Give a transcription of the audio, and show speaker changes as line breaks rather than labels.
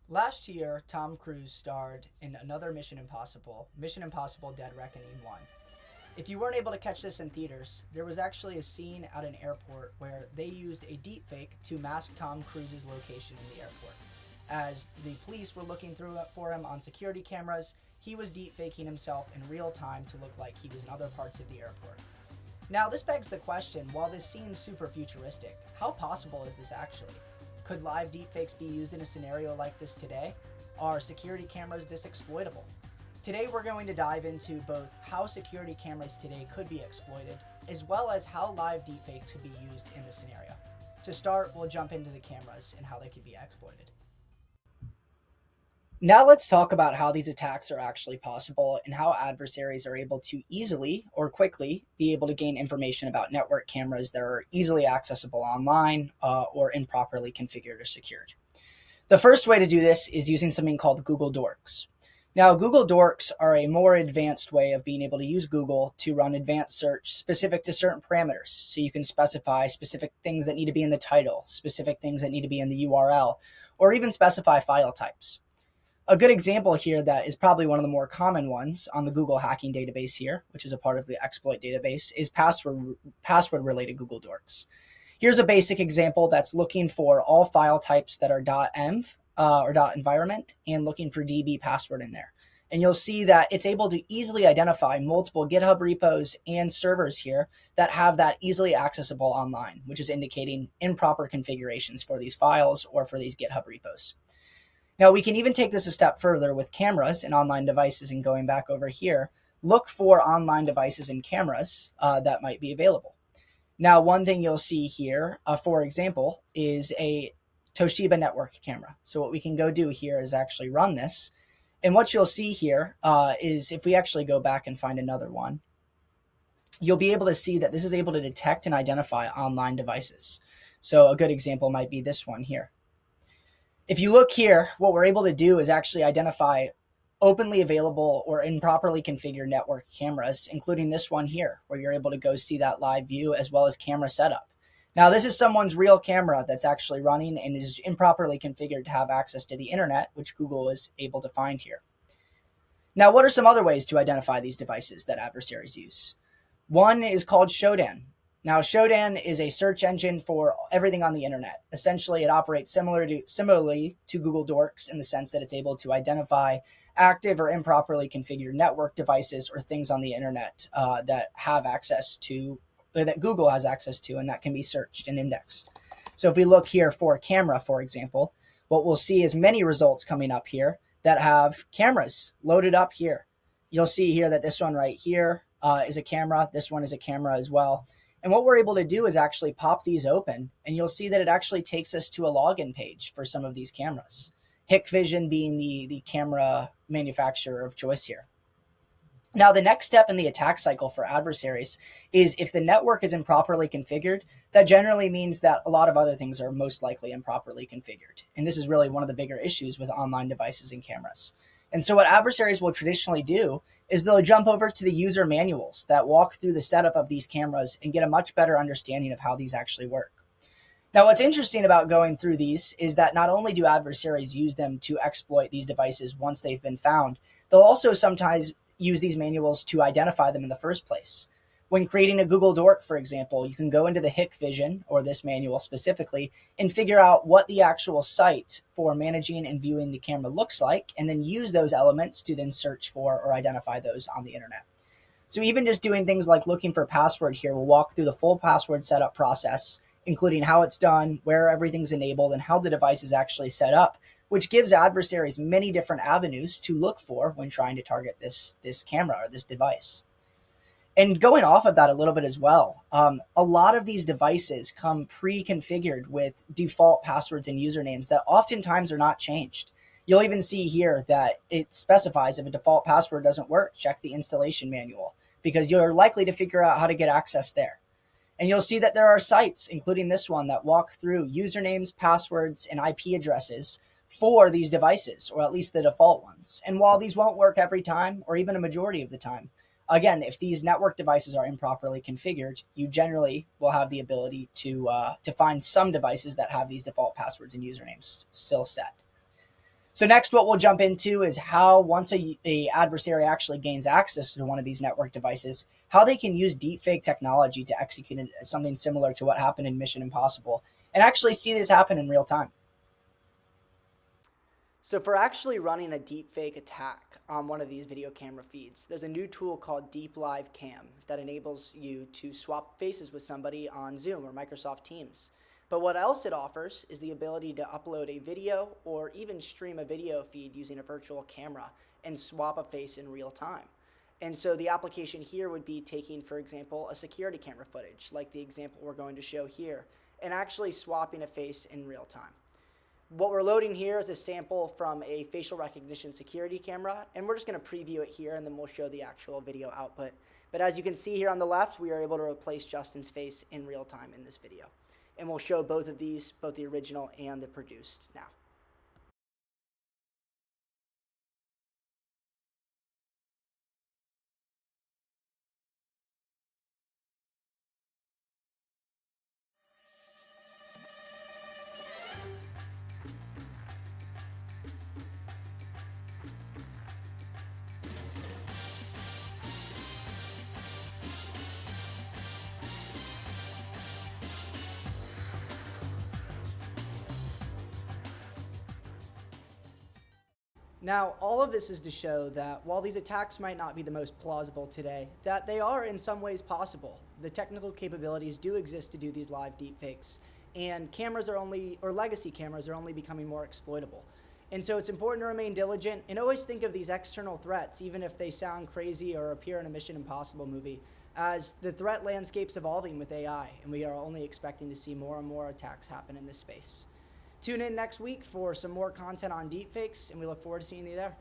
Last year, Tom Cruise starred in another Mission Impossible Dead Reckoning 1. If you weren't able to catch this in theaters, there was actually a scene at an airport where they used a deepfake to mask Tom Cruise's location in the airport. As the police were looking through for him on security cameras, he was deepfaking himself in real time to look like he was in other parts of the airport. Now, this begs the question, while this seems super futuristic, how possible is this actually? Could live deepfakes be used in a scenario like this today? Are security cameras this exploitable? Today we're going to dive into both how security cameras today could be exploited, as well as how live deepfakes could be used in this scenario. To start, we'll jump into the cameras and how they could be exploited. Now let's talk about how these attacks are actually possible and how adversaries are able to easily or quickly be able to gain information about network cameras that are easily accessible online or improperly configured or secured. The first way to do this is using something called Google Dorks. Now, Google Dorks are a more advanced way of being able to use Google to run advanced search specific to certain parameters. So you can specify specific things that need to be in the title, specific things that need to be in the URL, or even specify file types. A good example here that is probably one of the more common ones on the Google hacking database here, which is a part of the exploit database, is password related Google Dorks. Here's a basic example that's looking for all file types that are .env or .environment and looking for DB password in there. And you'll see that it's able to easily identify multiple GitHub repos and servers here that have that easily accessible online, which is indicating improper configurations for these files or for these GitHub repos. Now, we can even take this a step further with cameras and online devices, and going back over here, look for online devices and cameras that might be available. Now, one thing you'll see here, for example, is a Toshiba network camera. So what we can go do here is actually run this. And what you'll see here is if we actually go back and find another one, you'll be able to see that this is able to detect and identify online devices. So a good example might be this one here. If you look here, what we're able to do is actually identify openly available or improperly configured network cameras, including this one here, where you're able to go see that live view as well as camera setup. Now, this is someone's real camera that's actually running and is improperly configured to have access to the internet, which Google is able to find here. Now, what are some other ways to identify these devices that adversaries use? One is called Shodan. Now, Shodan is a search engine for everything on the internet. Essentially, it operates similarly to Google Dorks in the sense that it's able to identify active or improperly configured network devices or things on the internet that have access to, that Google has access to, and that can be searched and indexed. So if we look here for a camera, for example, what we'll see is many results coming up here that have cameras loaded up here. You'll see here that this one right here is a camera. This one is a camera as well. And what we're able to do is actually pop these open, and you'll see that it actually takes us to a login page for some of these cameras. Hikvision being the camera manufacturer of choice here. Now, the next step in the attack cycle for adversaries is if the network is improperly configured, that generally means that a lot of other things are most likely improperly configured. And this is really one of the bigger issues with online devices and cameras. And so what adversaries will traditionally do is they'll jump over to the user manuals that walk through the setup of these cameras and get a much better understanding of how these actually work. Now, what's interesting about going through these is that not only do adversaries use them to exploit these devices once they've been found, they'll also sometimes use these manuals to identify them in the first place. When creating a Google Dork, for example, you can go into the Hikvision, or this manual specifically, and figure out what the actual site for managing and viewing the camera looks like, and then use those elements to then search for or identify those on the internet. So even just doing things like looking for password here, we'll walk through the full password setup process, including how it's done, where everything's enabled, and how the device is actually set up, which gives adversaries many different avenues to look for when trying to target this camera or this device. And going off of that a little bit as well, a lot of these devices come pre-configured with default passwords and usernames that oftentimes are not changed. You'll even see here that it specifies if a default password doesn't work, check the installation manual, because you're likely to figure out how to get access there. And you'll see that there are sites, including this one, that walk through usernames, passwords, and IP addresses for these devices, or at least the default ones. And while these won't work every time, or even a majority of the time, again, if these network devices are improperly configured, you generally will have the ability to find some devices that have these default passwords and usernames still set. So next, what we'll jump into is how once a adversary actually gains access to one of these network devices, how they can use deepfake technology to execute something similar to what happened in Mission Impossible, and actually see this happen in real time. So for actually running a deepfake attack on one of these video camera feeds, there's a new tool called Deep Live Cam that enables you to swap faces with somebody on Zoom or Microsoft Teams. But what else it offers is the ability to upload a video or even stream a video feed using a virtual camera and swap a face in real time. And so the application here would be taking, for example, a security camera footage, like the example we're going to show here, and actually swapping a face in real time. What we're loading here is a sample from a facial recognition security camera, and we're just going to preview it here, and then we'll show the actual video output. But as you can see here on the left, we are able to replace Justin's face in real time in this video. And we'll show both of these, both the original and the produced now. Now, all of this is to show that while these attacks might not be the most plausible today, that they are in some ways possible. The technical capabilities do exist to do these live deepfakes, and cameras are only, or legacy cameras are only becoming more exploitable. And so it's important to remain diligent and always think of these external threats, even if they sound crazy or appear in a Mission Impossible movie, as the threat landscape's evolving with AI, and we are only expecting to see more and more attacks happen in this space. Tune in next week for some more content on deepfakes, and we look forward to seeing you there.